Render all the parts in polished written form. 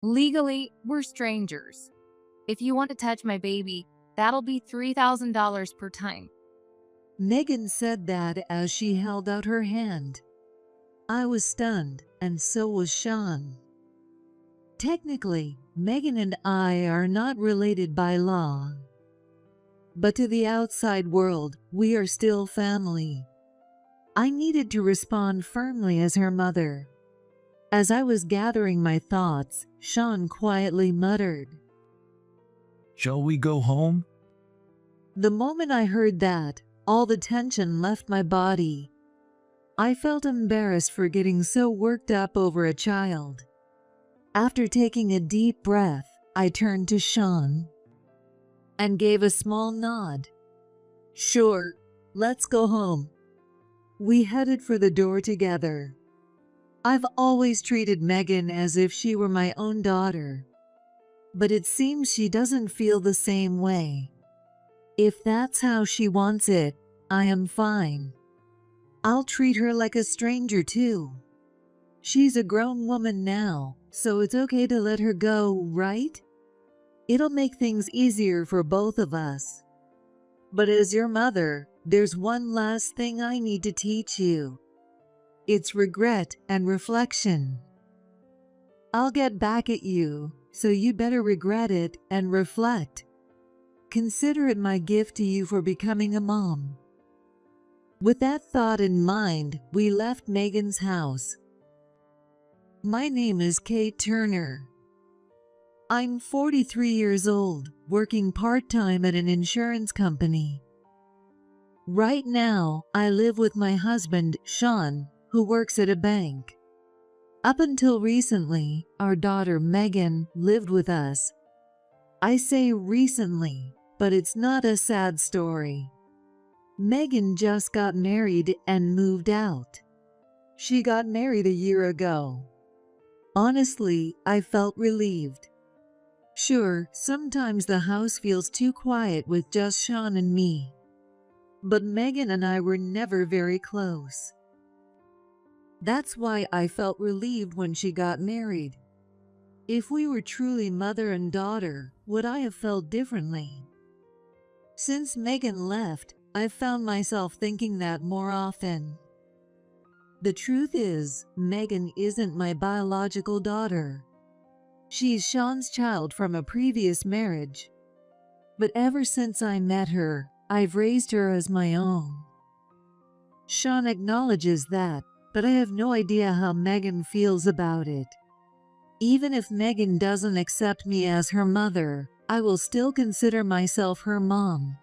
Legally, we're strangers. If you want to touch my baby, that'll be $3,000 per time. Megan said that as she held out her hand. I was stunned, and so was Sean. Technically, Megan and I are not related by law. But to the outside world, we are still family. I needed to respond firmly as her mother. As I was gathering my thoughts, Sean quietly muttered. Shall we go home? The moment I heard that, all the tension left my body. I felt embarrassed for getting so worked up over a child. After taking a deep breath, I turned to Sean and gave a small nod. Sure, let's go home. We headed for the door together. I've always treated Megan as if she were my own daughter, but it seems she doesn't feel the same way. If that's how she wants it, I am fine. I'll treat her like a stranger too. She's a grown woman now, so it's okay to let her go, right? It'll make things easier for both of us. But as your mother, there's one last thing I need to teach you. It's regret and reflection. I'll get back at you, so you better regret it and reflect. Consider it my gift to you for becoming a mom. With that thought in mind, we left Megan's house. My name is Kate Turner. I'm 43 years old, working part-time at an insurance company. Right now, I live with my husband, Sean, who works at a bank. Up until recently, our daughter Megan lived with us. I say recently, but it's not a sad story. Megan just got married and moved out. She got married a year ago. Honestly, I felt relieved. Sure, sometimes the house feels too quiet with just Sean and me. But Megan and I were never very close. That's why I felt relieved when she got married. If we were truly mother and daughter, would I have felt differently? Since Megan left, I've found myself thinking that more often. The truth is, Megan isn't my biological daughter. She's Sean's child from a previous marriage. But ever since I met her, I've raised her as my own. Sean acknowledges that, but I have no idea how Megan feels about it. Even if Megan doesn't accept me as her mother, I will still consider myself her mom.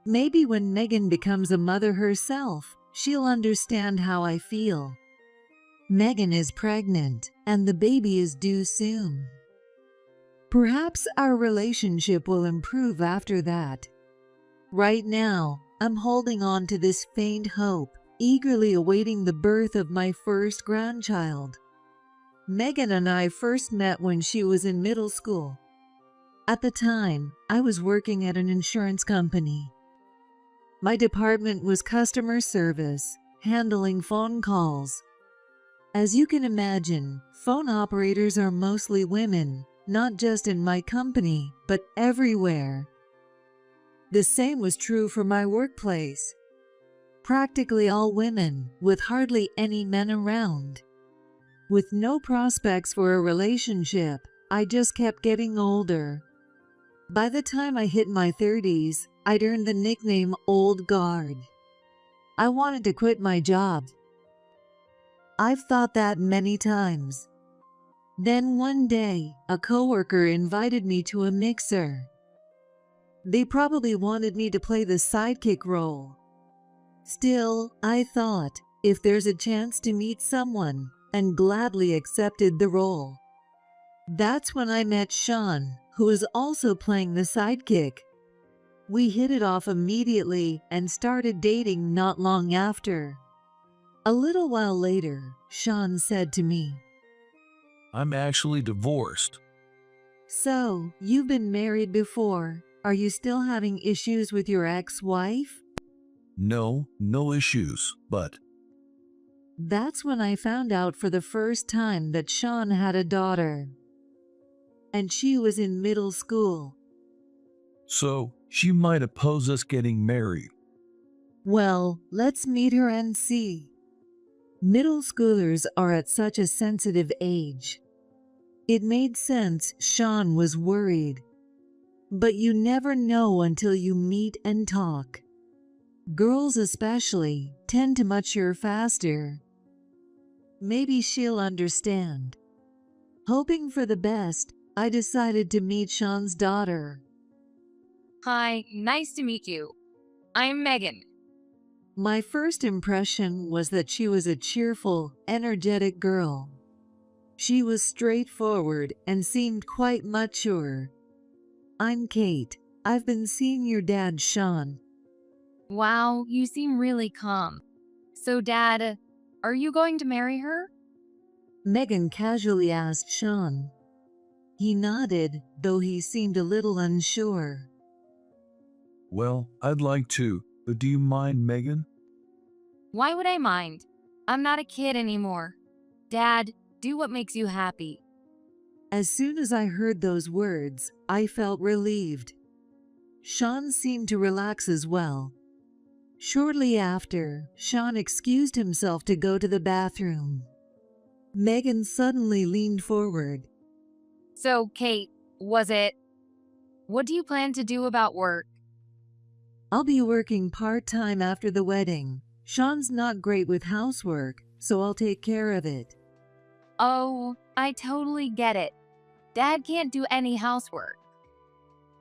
Maybe when Megan becomes a mother herself, she'll understand how I feel. Megan is pregnant, and the baby is due soon. Perhaps our relationship will improve after that. Right now, I'm holding on to this faint hope, eagerly awaiting the birth of my first grandchild. Megan and I first met when she was in middle school. At the time, I was working at an insurance company. My department was customer service, handling phone calls. As you can imagine, phone operators are mostly women, not just in my company, but everywhere. The same was true for my workplace. Practically all women, with hardly any men around. With no prospects for a relationship, I just kept getting older. By the time I hit my 30s, I'd earned the nickname Old Guard. I wanted to quit my job. I've thought that many times. Then one day, a coworker invited me to a mixer. They probably wanted me to play the sidekick role. Still, I thought, if there's a chance to meet someone, and gladly accepted the role. That's when I met Sean, who was also playing the sidekick. We hit it off immediately and started dating not long after. A little while later, Sean said to me, I'm actually divorced. So, you've been married before. Are you still having issues with your ex-wife? No issues, but That's when I found out for the first time that Sean had a daughter. and she was in middle school. So, she might oppose us getting married. Well, let's meet her and see. Middle schoolers are at such a sensitive age. It made sense Sean was worried. But you never know until you meet and talk. Girls especially tend to mature faster. Maybe she'll understand. Hoping for the best, I decided to meet Sean's daughter. Hi, nice to meet you. I'm Megan. My first impression was that she was a cheerful, energetic girl. She was straightforward and seemed quite mature. I'm Kate. I've been seeing your dad, Sean. Wow, you seem really calm. So, Dad, are you going to marry her? Megan casually asked Sean. He nodded, though he seemed a little unsure. Well, I'd like to, but do you mind, Megan? Why would I mind? I'm not a kid anymore. Dad, do what makes you happy. As soon as I heard those words, I felt relieved. Sean seemed to relax as well. Shortly after, Sean excused himself to go to the bathroom. Megan suddenly leaned forward. So, Kate, what do you plan to do about work? I'll be working part-time after the wedding. Sean's not great with housework, so I'll take care of it. Oh, I totally get it. Dad can't do any housework.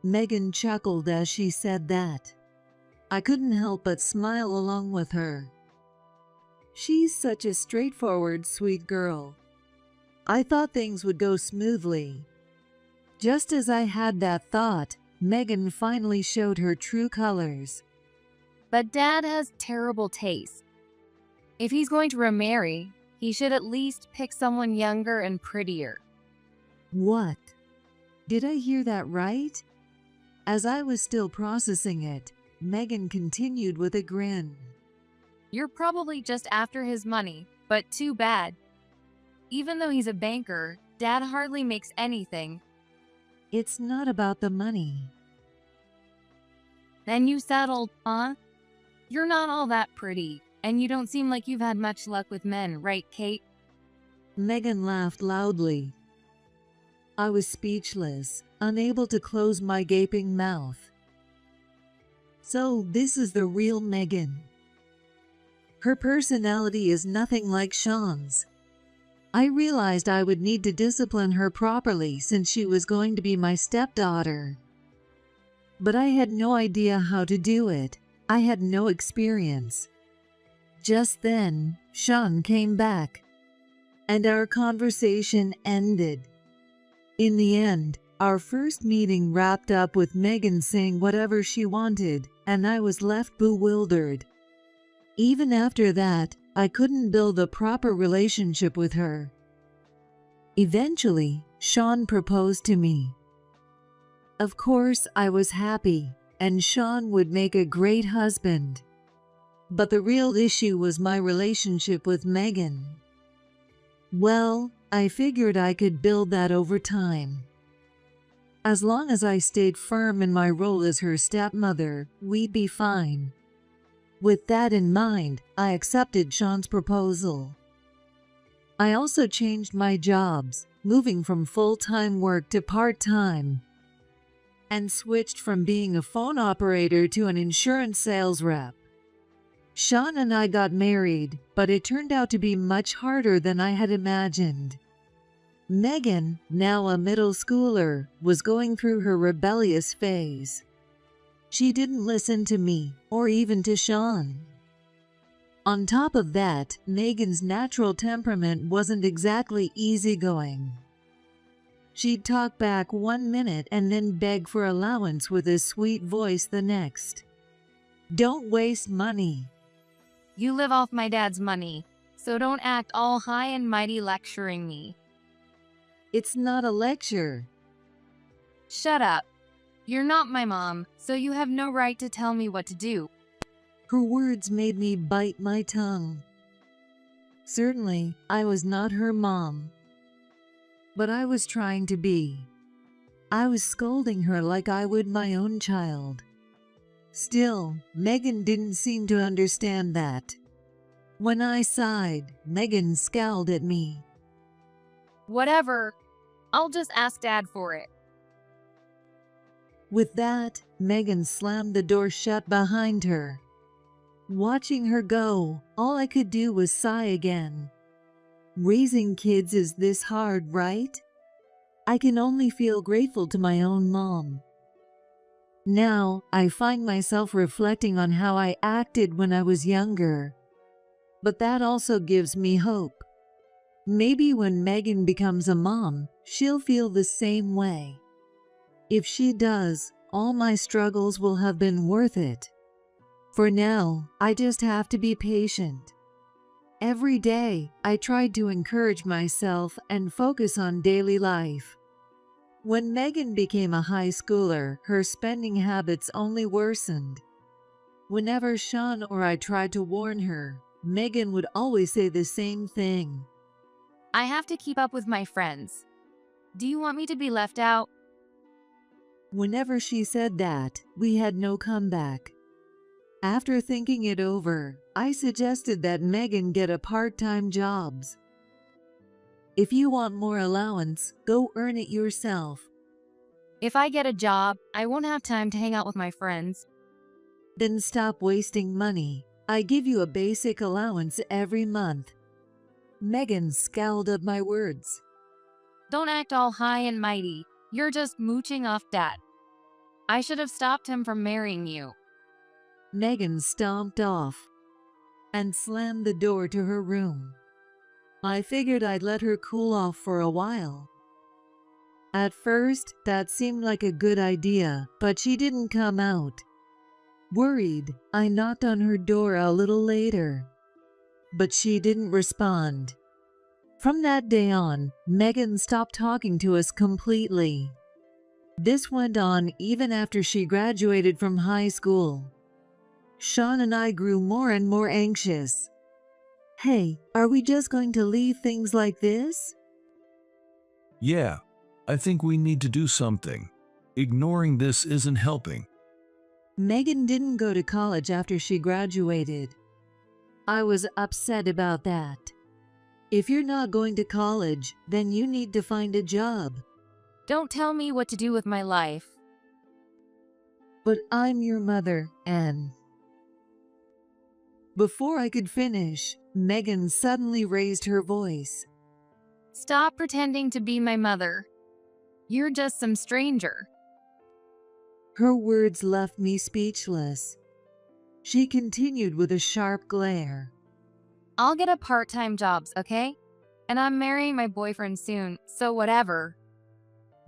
Megan chuckled as she said that. I couldn't help but smile along with her. She's such a straightforward, sweet girl. I thought things would go smoothly. Just as I had that thought, Megan finally showed her true colors. But Dad has terrible taste. If he's going to remarry, he should at least pick someone younger and prettier. What? Did I hear that right? As I was still processing it, Megan continued with a grin. You're probably just after his money, but too bad. Even though he's a banker, Dad hardly makes anything. It's not about the money. Then you settled, huh? You're not all that pretty, and you don't seem like you've had much luck with men, right, Kate? Megan laughed loudly. I was speechless, unable to close my gaping mouth. So this is the real Megan. Her personality is nothing like Sean's. I realized I would need to discipline her properly since she was going to be my stepdaughter. But I had no idea how to do it. I had no experience. Just then, Sean came back, and our conversation ended. In the end, our first meeting wrapped up with Megan saying whatever she wanted, and I was left bewildered. Even after that, I couldn't build a proper relationship with her. Eventually, Sean proposed to me. Of course, I was happy, and Sean would make a great husband. But the real issue was my relationship with Megan. Well, I figured I could build that over time. As long as I stayed firm in my role as her stepmother, we'd be fine. With that in mind, I accepted Sean's proposal. I also changed my jobs, moving from full-time work to part-time, and switched from being a phone operator to an insurance sales rep. Sean and I got married, but it turned out to be much harder than I had imagined. Megan, now a middle schooler, was going through her rebellious phase. She didn't listen to me, or even to Sean. On top of that, Megan's natural temperament wasn't exactly easygoing. She'd talk back 1 minute and then beg for allowance with a sweet voice the next. Don't waste money. You live off my dad's money, so don't act all high and mighty lecturing me. It's not a lecture. Shut up. You're not my mom, so you have no right to tell me what to do. Her words made me bite my tongue. Certainly, I was not her mom. But I was trying to be. I was scolding her like I would my own child. Still, Megan didn't seem to understand that. When I sighed, Megan scowled at me. Whatever. I'll just ask Dad for it. With that, Megan slammed the door shut behind her. Watching her go, all I could do was sigh again. Raising kids is this hard, right? I can only feel grateful to my own mom. Now, I find myself reflecting on how I acted when I was younger. But that also gives me hope. Maybe when Megan becomes a mom, she'll feel the same way. If she does, all my struggles will have been worth it. For now, I just have to be patient. Every day, I tried to encourage myself and focus on daily life. When Megan became a high schooler, her spending habits only worsened. Whenever Sean or I tried to warn her, Megan would always say the same thing. I have to keep up with my friends. Do you want me to be left out? Whenever she said that, we had no comeback. After thinking it over, I suggested that Megan get a part-time job. If you want more allowance, go earn it yourself. If I get a job, I won't have time to hang out with my friends. Then stop wasting money. I give you a basic allowance every month. Megan scowled at my words. Don't act all high and mighty. You're just mooching off Dad. I should have stopped him from marrying you. Megan stomped off and slammed the door to her room. I figured I'd let her cool off for a while. At first, that seemed like a good idea, but she didn't come out. Worried, I knocked on her door a little later, but she didn't respond. From that day on, Megan stopped talking to us completely. This went on even after she graduated from high school. Sean and I grew more and more anxious. Hey, are we just going to leave things like this? Yeah, I think we need to do something. Ignoring this isn't helping. Megan didn't go to college after she graduated. I was upset about that. If you're not going to college, then you need to find a job. Don't tell me what to do with my life. But I'm your mother, Anne. Before I could finish, Megan suddenly raised her voice. Stop pretending to be my mother. You're just some stranger. Her words left me speechless. She continued with a sharp glare. I'll get a part-time jobs, okay? And I'm marrying my boyfriend soon, so whatever.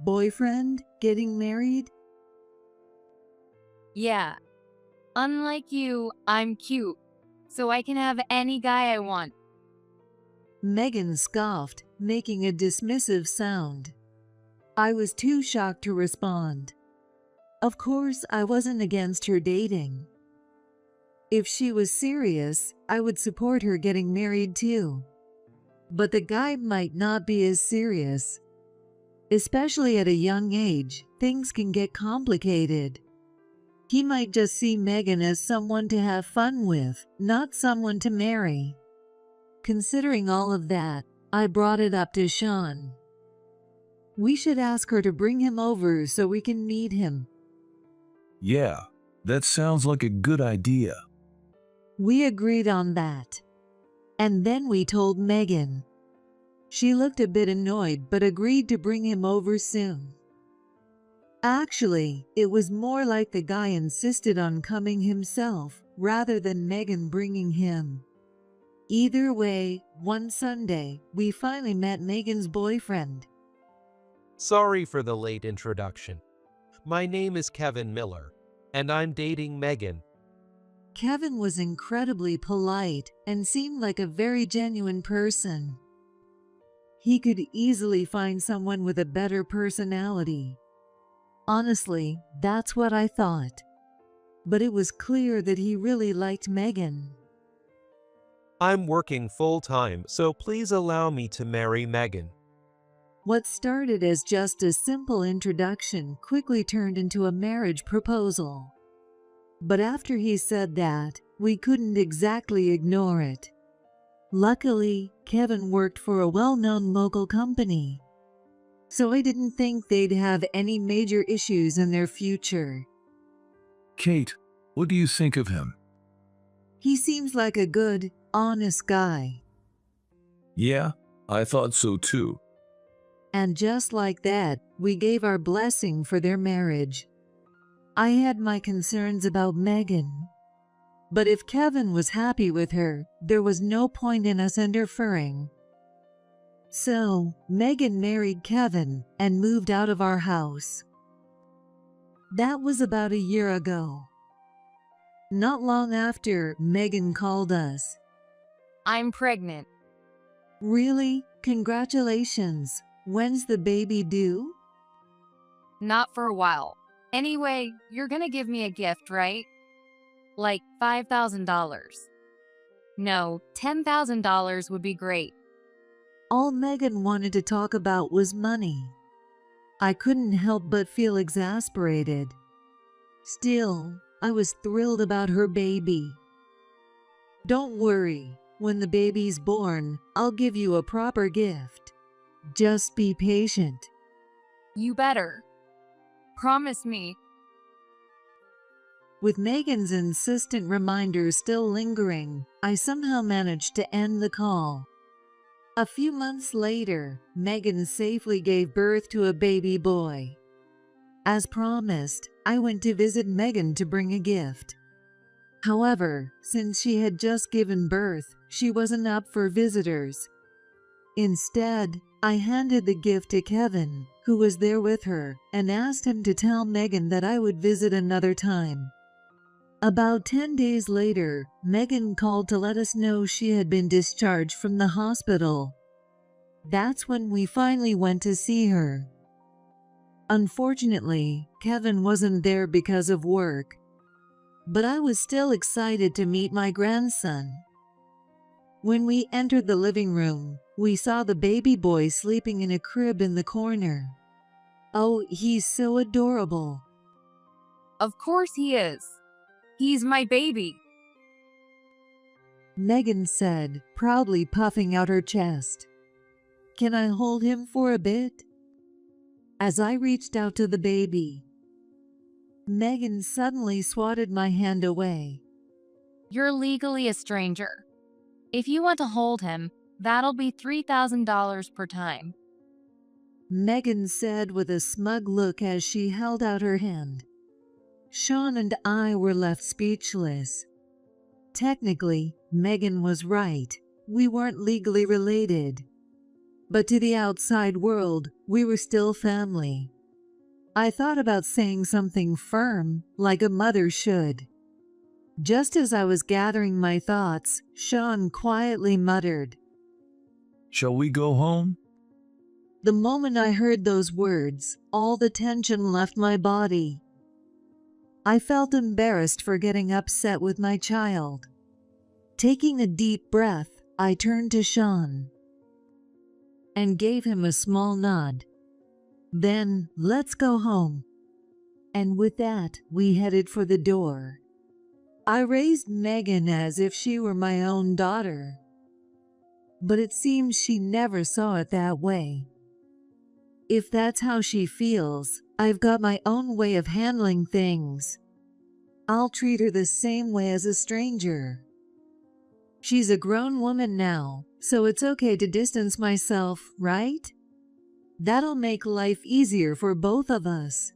Boyfriend? Getting married? Yeah. Unlike you, I'm cute, so I can have any guy I want. Megan scoffed, making a dismissive sound. I was too shocked to respond. Of course, I wasn't against her dating. If she was serious, I would support her getting married too. But the guy might not be as serious. Especially at a young age, things can get complicated. He might just see Megan as someone to have fun with, not someone to marry. Considering all of that, I brought it up to Sean. We should ask her to bring him over so we can meet him. Yeah, that sounds like a good idea. We agreed on that. And then we told Megan. She looked a bit annoyed but agreed to bring him over soon. Actually, it was more like the guy insisted on coming himself rather than Megan bringing him. Either way, one Sunday, we finally met Megan's boyfriend. Sorry for the late introduction. My name is Kevin Miller, and I'm dating Megan. Kevin was incredibly polite and seemed like a very genuine person. He could easily find someone with a better personality. Honestly, that's what I thought. But it was clear that he really liked Megan. I'm working full-time, so please allow me to marry Megan. What started as just a simple introduction quickly turned into a marriage proposal. But after he said that, we couldn't exactly ignore it. Luckily, Kevin worked for a well-known local company, so I didn't think they'd have any major issues in their future. Kate, what do you think of him? He seems like a good, honest guy. Yeah, I thought so too. And just like that, we gave our blessing for their marriage. I had my concerns about Megan, but if Kevin was happy with her, there was no point in us interfering. So, Megan married Kevin and moved out of our house. That was about a year ago. Not long after, Megan called us. I'm pregnant. Really? Congratulations. When's the baby due? Not for a while. Anyway, you're gonna give me a gift, right? Like $5,000. No, $10,000 would be great. All Megan wanted to talk about was money. I couldn't help but feel exasperated. Still, I was thrilled about her baby. Don't worry, when the baby's born, I'll give you a proper gift. Just be patient. You better. Promise me. With Megan's insistent reminders still lingering, I somehow managed to end the call. A few months later, Megan safely gave birth to a baby boy. As promised, I went to visit Megan to bring a gift. However, since she had just given birth, she wasn't up for visitors. Instead, I handed the gift to Kevin, who was there with her, and asked him to tell Megan that I would visit another time. About 10 days later, Megan called to let us know she had been discharged from the hospital. That's when we finally went to see her. Unfortunately, Kevin wasn't there because of work, but I was still excited to meet my grandson. When we entered the living room, we saw the baby boy sleeping in a crib in the corner. Oh, he's so adorable. Of course he is. He's my baby. Megan said, proudly puffing out her chest. Can I hold him for a bit? As I reached out to the baby, Megan suddenly swatted my hand away. You're legally a stranger. If you want to hold him, that'll be $3,000 per time. Megan said with a smug look as she held out her hand. Sean and I were left speechless. Technically, Megan was right. We weren't legally related. But to the outside world, we were still family. I thought about saying something firm, like a mother should. Just as I was gathering my thoughts, Sean quietly muttered, Shall we go home? The moment I heard those words, all the tension left my body. I felt embarrassed for getting upset with my child. Taking a deep breath, I turned to Sean and gave him a small nod. Then, let's go home. And with that, we headed for the door. I raised Megan as if she were my own daughter, but it seems she never saw it that way. If that's how she feels, I've got my own way of handling things. I'll treat her the same way as a stranger. She's a grown woman now, so it's okay to distance myself, right? That'll make life easier for both of us.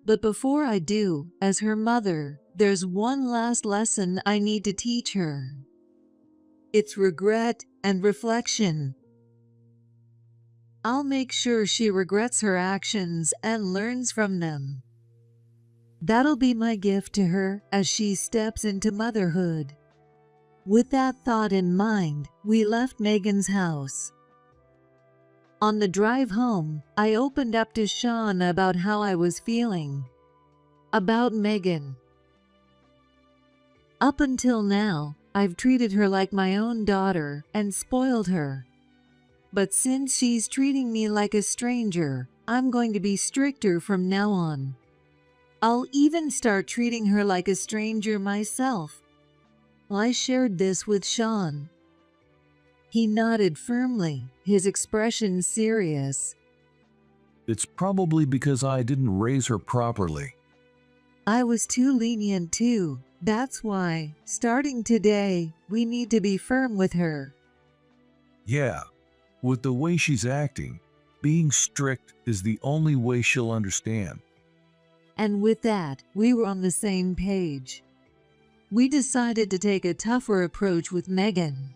But before I do, as her mother, there's one last lesson I need to teach her. It's regret and reflection. I'll make sure she regrets her actions and learns from them. That'll be my gift to her as she steps into motherhood. With that thought in mind, we left Megan's house. On the drive home, I opened up to Sean about how I was feeling about Megan. Up until now, I've treated her like my own daughter and spoiled her. But since she's treating me like a stranger, I'm going to be stricter from now on. I'll even start treating her like a stranger myself. I shared this with Sean. He nodded firmly, his expression serious. It's probably because I didn't raise her properly. I was too lenient too. That's why, starting today, we need to be firm with her. Yeah, with the way she's acting, being strict is the only way she'll understand. And with that, we were on the same page. We decided to take a tougher approach with Megan.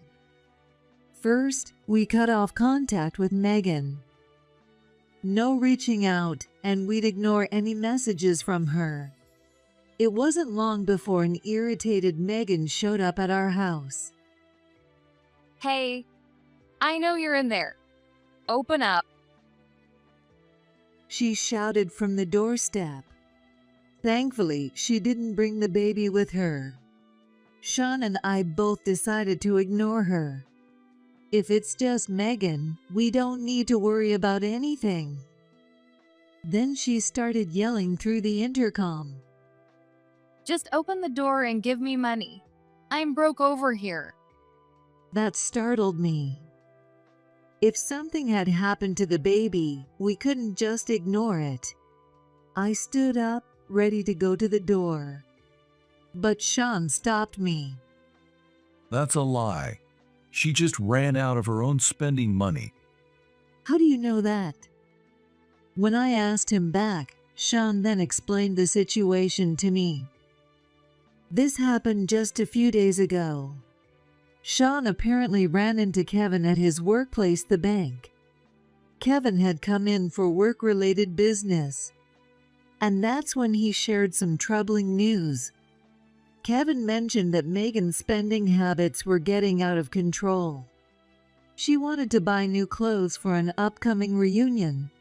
First, we cut off contact with Megan. No reaching out, and we'd ignore any messages from her. It wasn't long before an irritated Megan showed up at our house. Hey, I know you're in there. Open up. She shouted from the doorstep. Thankfully, she didn't bring the baby with her. Sean and I both decided to ignore her. If it's just Megan, we don't need to worry about anything. Then she started yelling through the intercom. Just open the door and give me money. I'm broke over here. That startled me. If something had happened to the baby, we couldn't just ignore it. I stood up, ready to go to the door. But Sean stopped me. That's a lie. She just ran out of her own spending money. How do you know that? When I asked him back, Sean then explained the situation to me. This happened just a few days ago. Sean apparently ran into Kevin at his workplace, the bank. Kevin had come in for work-related business. And that's when he shared some troubling news. Kevin mentioned that Megan's spending habits were getting out of control. She wanted to buy new clothes for an upcoming reunion.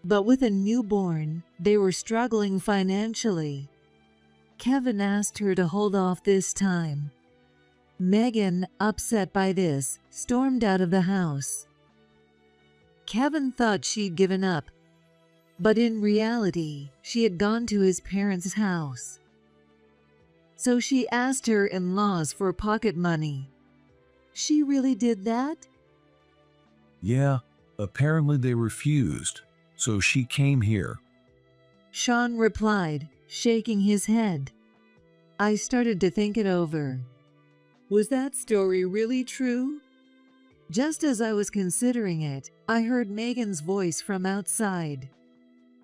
But with a newborn, they were struggling financially. Kevin asked her to hold off this time. Megan, upset by this, stormed out of the house. Kevin thought she'd given up, but in reality, she had gone to his parents' house. So she asked her in-laws for pocket money. She really did that? Yeah, apparently they refused, so she came here. Sean replied, shaking his head. I started to think it over. Was that story really true? Just as I was considering it, I heard Megan's voice from outside.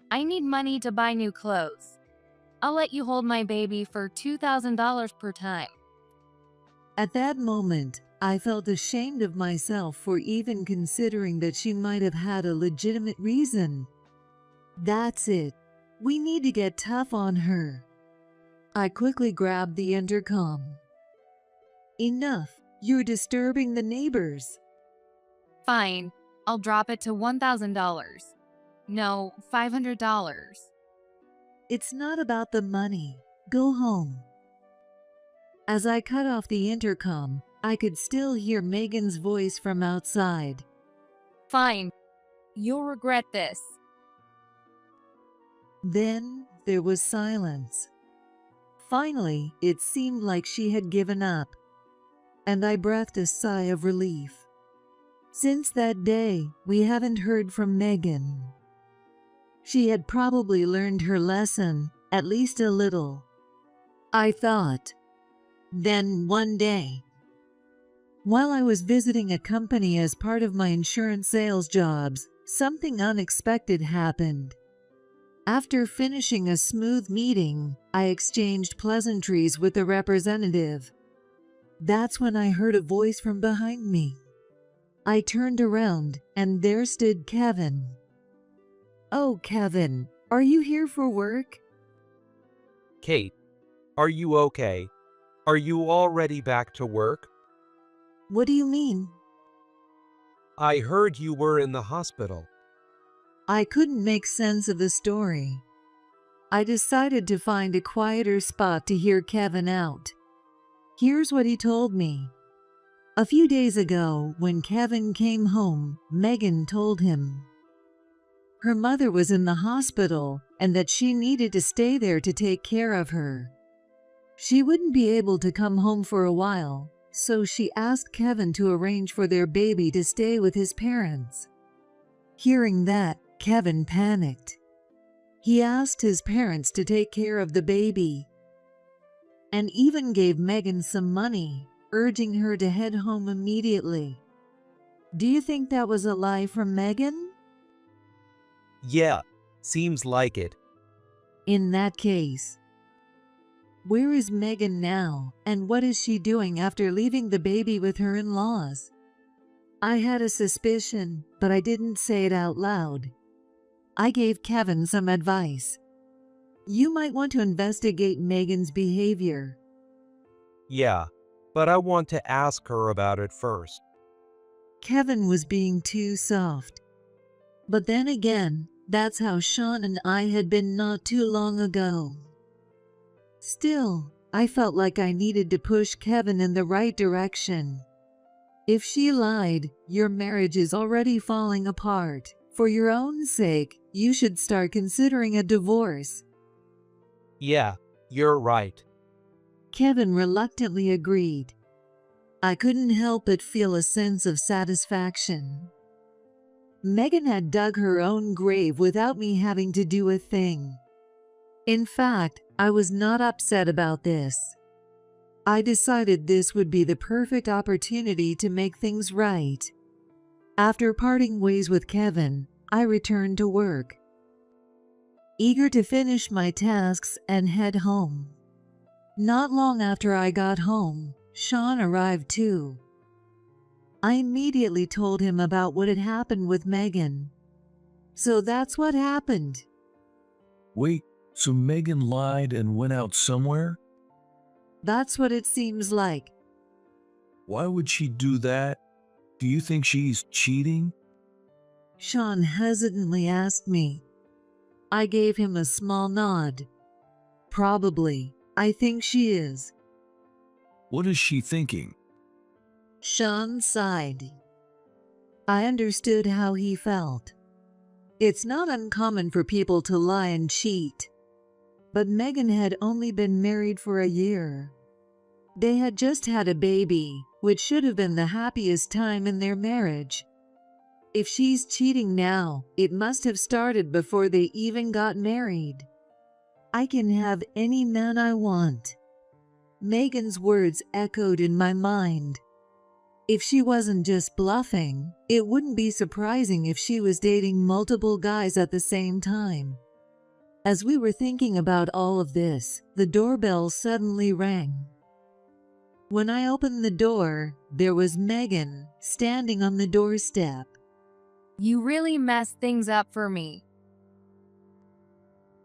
I need money to buy new clothes. I'll let you hold my baby for $2,000 per time. At that moment, I felt ashamed of myself for even considering that she might have had a legitimate reason. That's it. We need to get tough on her. I quickly grabbed the intercom. Enough. You're disturbing the neighbors. Fine, I'll drop it to $1,000. No, $500. It's not about the money. Go home. As I cut off the intercom, I could still hear Megan's voice from outside. Fine, you'll regret this. Then there was silence. Finally, it seemed like she had given up, and I breathed a sigh of relief. Since that day, we haven't heard from Megan. She had probably learned her lesson, at least a little, I thought. Then one day, while I was visiting a company as part of my insurance sales jobs, something unexpected happened. After finishing a smooth meeting, I exchanged pleasantries with the representative. That's when I heard a voice from behind me. I turned around, and there stood Kevin. Oh, Kevin, are you here for work? Kate, are you okay? Are you already back to work? What do you mean? I heard you were in the hospital. I couldn't make sense of the story. I decided to find a quieter spot to hear Kevin out. Here's what he told me. A few days ago, when Kevin came home, Megan told him her mother was in the hospital and that she needed to stay there to take care of her. She wouldn't be able to come home for a while, so she asked Kevin to arrange for their baby to stay with his parents. Hearing that, Kevin panicked. He asked his parents to take care of the baby and even gave Megan some money, urging her to head home immediately. Do you think that was a lie from Megan? Yeah, seems like it. In that case, where is Megan now, and what is she doing after leaving the baby with her in-laws? I had a suspicion, but I didn't say it out loud. I gave Kevin some advice. You might want to investigate Megan's behavior. Yeah, but I want to ask her about it first. Kevin was being too soft. But then again, that's how Sean and I had been not too long ago. Still, I felt like I needed to push Kevin in the right direction. If she lied, your marriage is already falling apart. For your own sake, you should start considering a divorce. Yeah, you're right. Kevin reluctantly agreed. I couldn't help but feel a sense of satisfaction. Megan had dug her own grave without me having to do a thing. In fact, I was not upset about this. I decided this would be the perfect opportunity to make things right. After parting ways with Kevin, I returned to work, eager to finish my tasks and head home. Not long after I got home, Sean arrived too. I immediately told him about what had happened with Megan. So that's what happened. Wait, so Megan lied and went out somewhere? That's what it seems like. Why would she do that? Do you think she's cheating? Sean hesitantly asked me. I gave him a small nod. Probably. I think she is. What is she thinking? Sean sighed. I understood how he felt. It's not uncommon for people to lie and cheat. But Megan had only been married for a year. They had just had a baby, which should have been the happiest time in their marriage. If she's cheating now, it must have started before they even got married. I can have any man I want. Megan's words echoed in my mind. If she wasn't just bluffing, it wouldn't be surprising if she was dating multiple guys at the same time. As we were thinking about all of this, the doorbell suddenly rang. When I opened the door, there was Megan standing on the doorstep. You really messed things up for me.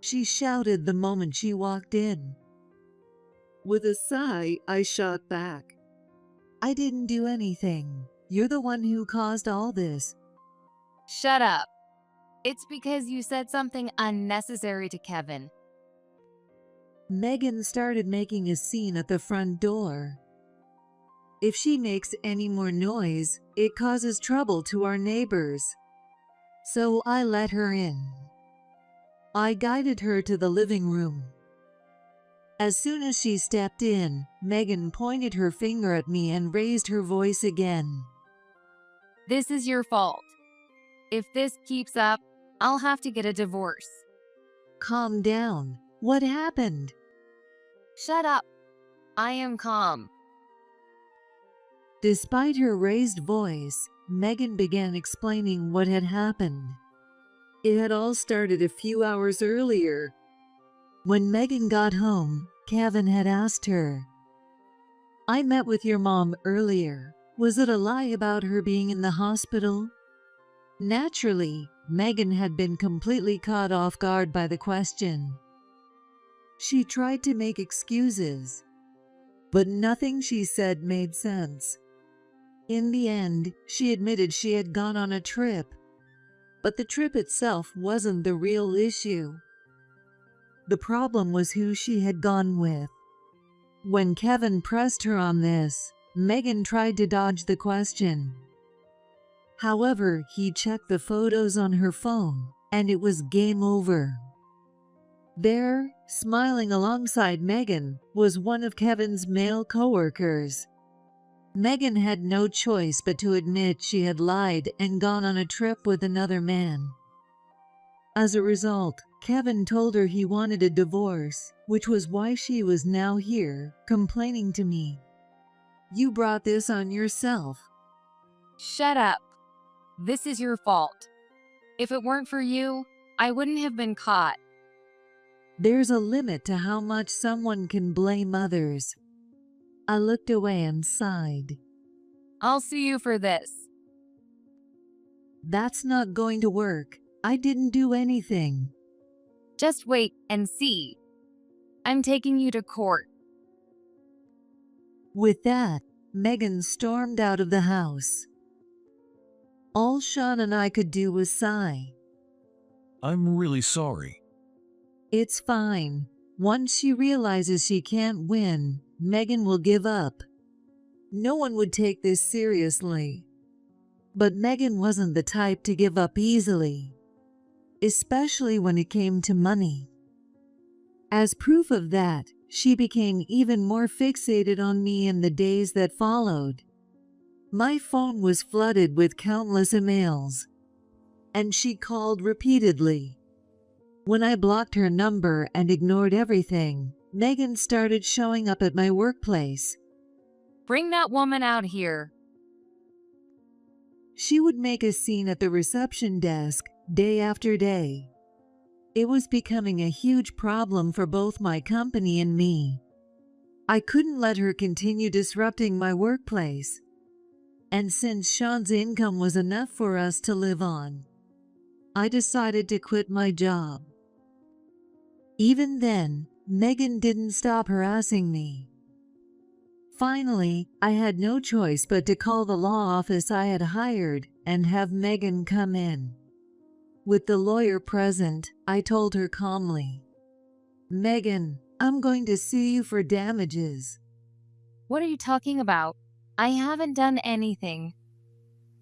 She shouted the moment she walked in. With a sigh, I shot back. I didn't do anything. You're the one who caused all this. Shut up. It's because you said something unnecessary to Kevin. Megan started making a scene at the front door. If she makes any more noise, it causes trouble to our neighbors. So I let her in. I guided her to the living room. As soon as she stepped in, Megan pointed her finger at me and raised her voice again. This is your fault. If this keeps up, I'll have to get a divorce. Calm down. What happened? Shut up. I am calm. Despite her raised voice, Megan began explaining what had happened. It had all started a few hours earlier. When Megan got home, Kevin had asked her, I met with your mom earlier. Was it a lie about her being in the hospital? Naturally, Megan had been completely caught off guard by the question. She tried to make excuses, but nothing she said made sense. In the end, she admitted she had gone on a trip, but the trip itself wasn't the real issue. The problem was who she had gone with. When Kevin pressed her on this, Megan tried to dodge the question. However, he checked the photos on her phone, and it was game over. There, smiling alongside Megan, was one of Kevin's male coworkers. Megan had no choice but to admit she had lied and gone on a trip with another man. As a result, Kevin told her he wanted a divorce, which was why she was now here, complaining to me. "You brought this on yourself." Shut up. This is your fault. If it weren't for you, I wouldn't have been caught. There's a limit to how much someone can blame others. I looked away and sighed. I'll sue you for this. That's not going to work. I didn't do anything. Just wait and see. I'm taking you to court. With that, Megan stormed out of the house. All Sean and I could do was sigh. I'm really sorry. It's fine. Once she realizes she can't win, Megan will give up. No one would take this seriously. But Megan wasn't the type to give up easily, especially when it came to money. As proof of that, she became even more fixated on me in the days that followed. My phone was flooded with countless emails, and she called repeatedly. When I blocked her number and ignored everything, Megan started showing up at my workplace. Bring that woman out here. She would make a scene at the reception desk day after day. It was becoming a huge problem for both my company and me. I couldn't let her continue disrupting my workplace. And since Sean's income was enough for us to live on, I decided to quit my job. Even then, Megan didn't stop harassing me. Finally, I had no choice but to call the law office I had hired and have Megan come in. With the lawyer present, I told her calmly, "Megan, I'm going to sue you for damages." What are you talking about? I haven't done anything.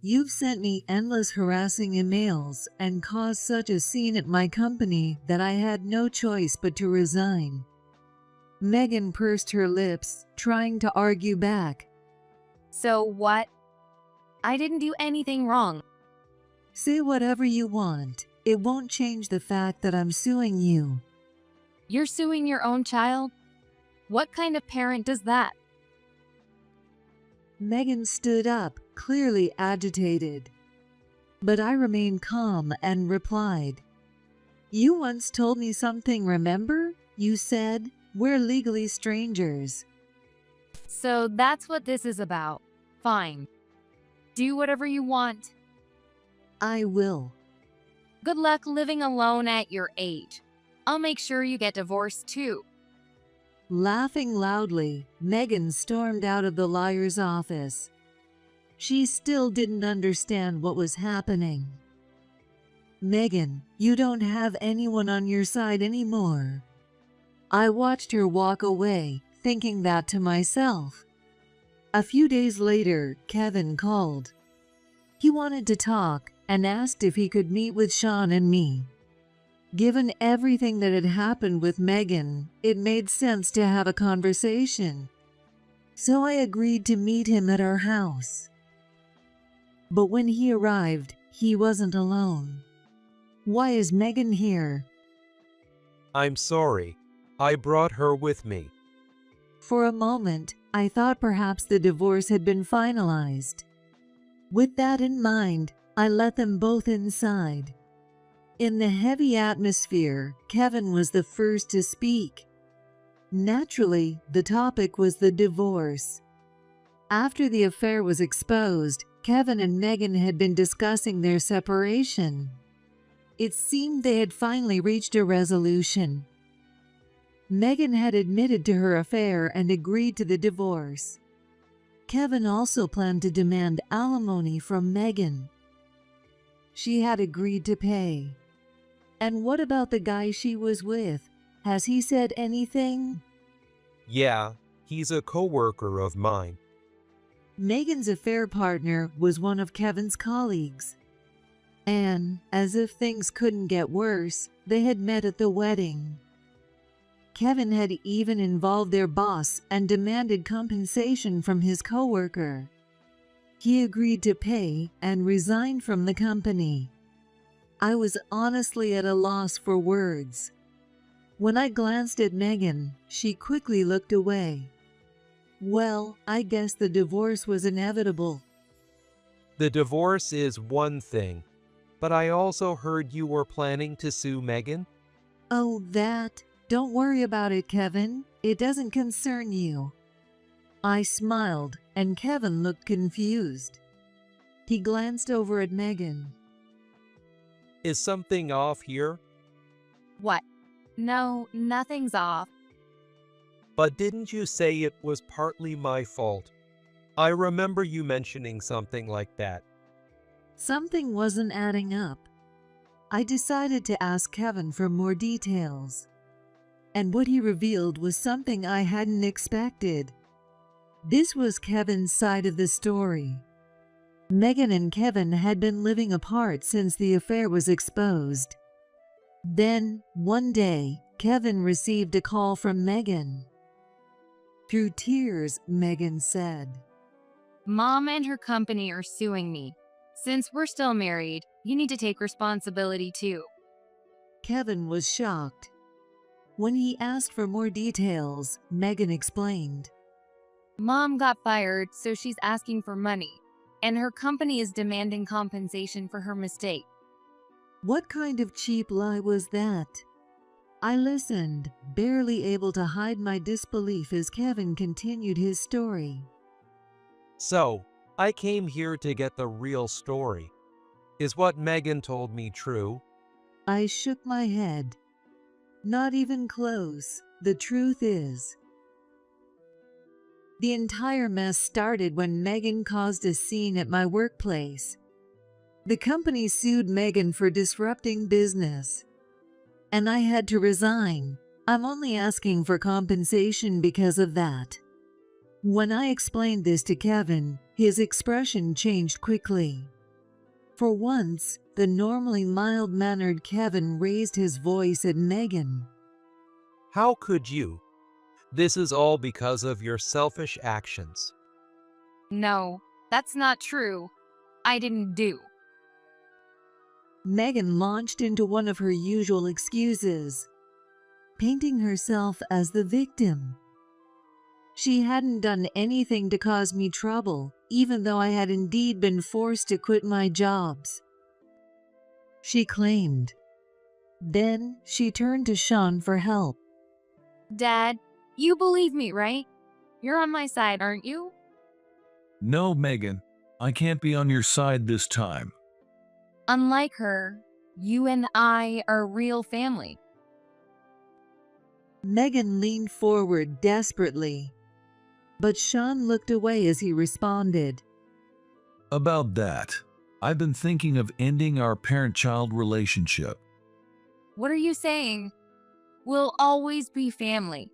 "You've sent me endless harassing emails and caused such a scene at my company that I had no choice but to resign." Megan pursed her lips, trying to argue back. So what? I didn't do anything wrong. "Say whatever you want. It won't change the fact that I'm suing you." You're suing your own child? What kind of parent does that? Megan stood up, clearly agitated. But I remained calm and replied, "You once told me something, remember? You said, 'We're legally strangers.'" So that's what this is about. Fine. Do whatever you want. "I will." Good luck living alone at your age. I'll make sure you get divorced too. Laughing loudly, Megan stormed out of the lawyer's office. She still didn't understand what was happening. "Megan, you don't have anyone on your side anymore." I watched her walk away, thinking that to myself. A few days later, Kevin called. He wanted to talk and asked if he could meet with Sean and me. Given everything that had happened with Megan, it made sense to have a conversation. So I agreed to meet him at our house. But when he arrived, he wasn't alone. "Why is Megan here?" I'm sorry. I brought her with me. For a moment, I thought perhaps the divorce had been finalized. With that in mind, I let them both inside. In the heavy atmosphere, Kevin was the first to speak. Naturally, the topic was the divorce. After the affair was exposed, Kevin and Megan had been discussing their separation. It seemed they had finally reached a resolution. Megan had admitted to her affair and agreed to the divorce. Kevin also planned to demand alimony from Megan. She had agreed to pay. And what about the guy she was with? Has he said anything? Yeah, he's a coworker of mine. Megan's affair partner was one of Kevin's colleagues. And, as if things couldn't get worse, they had met at the wedding. Kevin had even involved their boss and demanded compensation from his coworker. He agreed to pay and resigned from the company. I was honestly at a loss for words. When I glanced at Megan, she quickly looked away. Well, I guess the divorce was inevitable. The divorce is one thing, but I also heard you were planning to sue Megan? Oh, that? Don't worry about it, Kevin. It doesn't concern you. I smiled, and Kevin looked confused. He glanced over at Megan. Is something off here? What? No, nothing's off. But didn't you say it was partly my fault? I remember you mentioning something like that. Something wasn't adding up. I decided to ask Kevin for more details. And what he revealed was something I hadn't expected. This was Kevin's side of the story. Megan and Kevin had been living apart since the affair was exposed. Then, one day, Kevin received a call from Megan. Through tears, Megan said, Mom and her company are suing me. Since we're still married, you need to take responsibility too. Kevin was shocked. When he asked for more details, Megan explained. Mom got fired, so she's asking for money, and her company is demanding compensation for her mistake. What kind of cheap lie was that? I listened, barely able to hide my disbelief as Kevin continued his story. So, I came here to get the real story. Is what Megan told me true? I shook my head. Not even close. The truth is, the entire mess started when Megan caused a scene at my workplace. The company sued Megan for disrupting business, and I had to resign. I'm only asking for compensation because of that. When I explained this to Kevin, his expression changed quickly. For once, the normally mild-mannered Kevin raised his voice at Megan. How could you? This is all because of your selfish actions. No, that's not true. I didn't do. Megan launched into one of her usual excuses, painting herself as the victim. She hadn't done anything to cause me trouble, even though I had indeed been forced to quit my jobs, she claimed. Then she turned to Sean for help. Dad, you believe me, right? You're on my side, aren't you? No, Megan, I can't be on your side this time. Unlike her, you and I are real family. Megan leaned forward desperately, but Sean looked away as he responded. About that, I've been thinking of ending our parent-child relationship. What are you saying? We'll always be family.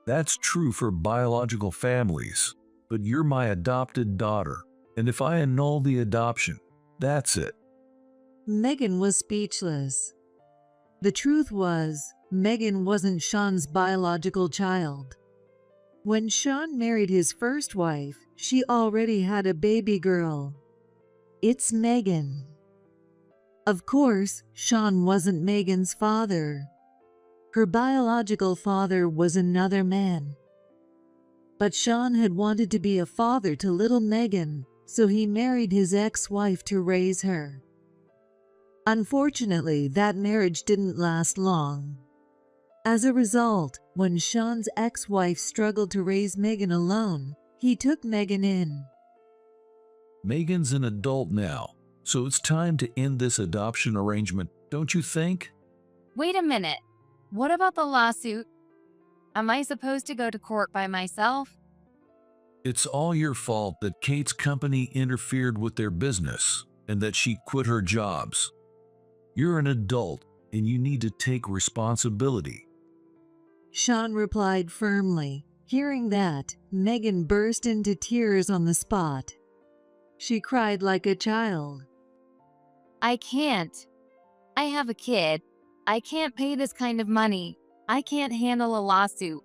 That's true for biological families, but you're my adopted daughter, and if I annul the adoption, that's it. Megan was speechless. The truth was, Megan wasn't Sean's biological child. When Sean married his first wife, she already had a baby girl. It's Megan. Of course, Sean wasn't Megan's father. Her biological father was another man. But Sean had wanted to be a father to little Megan, so he married his ex-wife to raise her. Unfortunately, that marriage didn't last long. As a result, when Sean's ex-wife struggled to raise Megan alone, he took Megan in. Megan's an adult now, so it's time to end this adoption arrangement, don't you think? Wait a minute. What about the lawsuit? Am I supposed to go to court by myself? It's all your fault that Kate's company interfered with their business and that she quit her jobs. You're an adult and you need to take responsibility. Sean replied firmly. Hearing that, Megan burst into tears on the spot. She cried like a child. I can't. I have a kid. I can't pay this kind of money. I can't handle a lawsuit.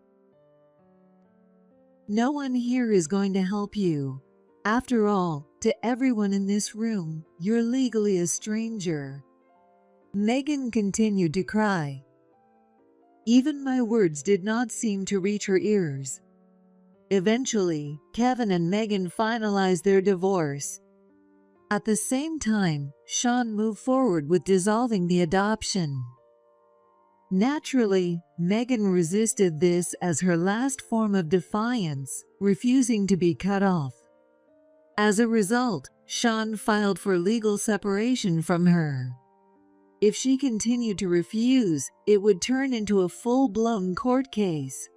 No one here is going to help you. After all, to everyone in this room, you're legally a stranger. Megan continued to cry. Even my words did not seem to reach her ears. Eventually, Kevin and Megan finalized their divorce. At the same time, Sean moved forward with dissolving the adoption. Naturally, Megan resisted this as her last form of defiance, refusing to be cut off. As a result, Sean filed for legal separation from her. If she continued to refuse, it would turn into a full-blown court case.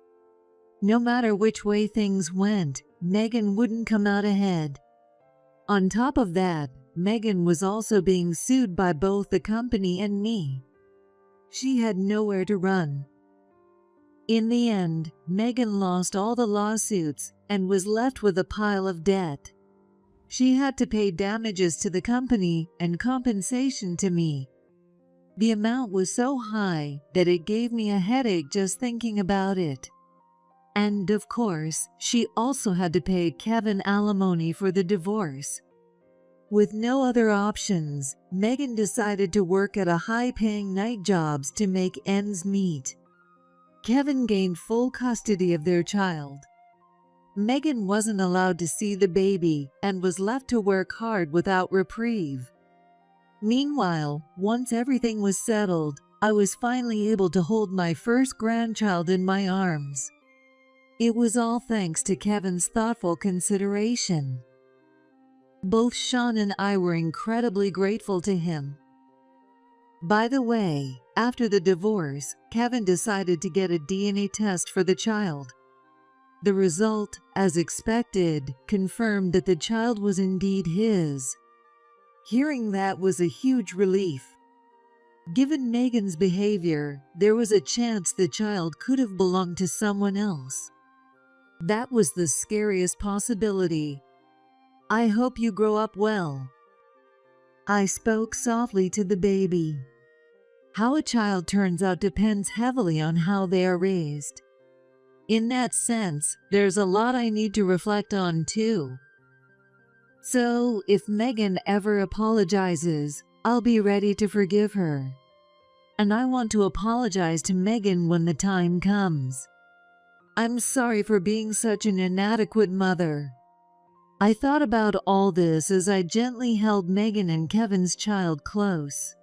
No matter which way things went, Megan wouldn't come out ahead. On top of that, Megan was also being sued by both the company and me. She had nowhere to run. In the end, Megan lost all the lawsuits and was left with a pile of debt. She had to pay damages to the company and compensation to me. The amount was so high that it gave me a headache just thinking about it. And of course, she also had to pay Kevin alimony for the divorce. With no other options, Megan decided to work at a high-paying night jobs to make ends meet. Kevin gained full custody of their child. Megan wasn't allowed to see the baby and was left to work hard without reprieve. Meanwhile, once everything was settled, I was finally able to hold my first grandchild in my arms. It was all thanks to Kevin's thoughtful consideration. Both Sean and I were incredibly grateful to him. By the way, after the divorce, Kevin decided to get a DNA test for the child. The result, as expected, confirmed that the child was indeed his. Hearing that was a huge relief. Given Megan's behavior, there was a chance the child could have belonged to someone else. That was the scariest possibility. I hope you grow up well. I spoke softly to the baby. How a child turns out depends heavily on how they are raised. In that sense, there's a lot I need to reflect on too. So, if Megan ever apologizes, I'll be ready to forgive her. And I want to apologize to Megan when the time comes. I'm sorry for being such an inadequate mother. I thought about all this as I gently held Megan and Kevin's child close.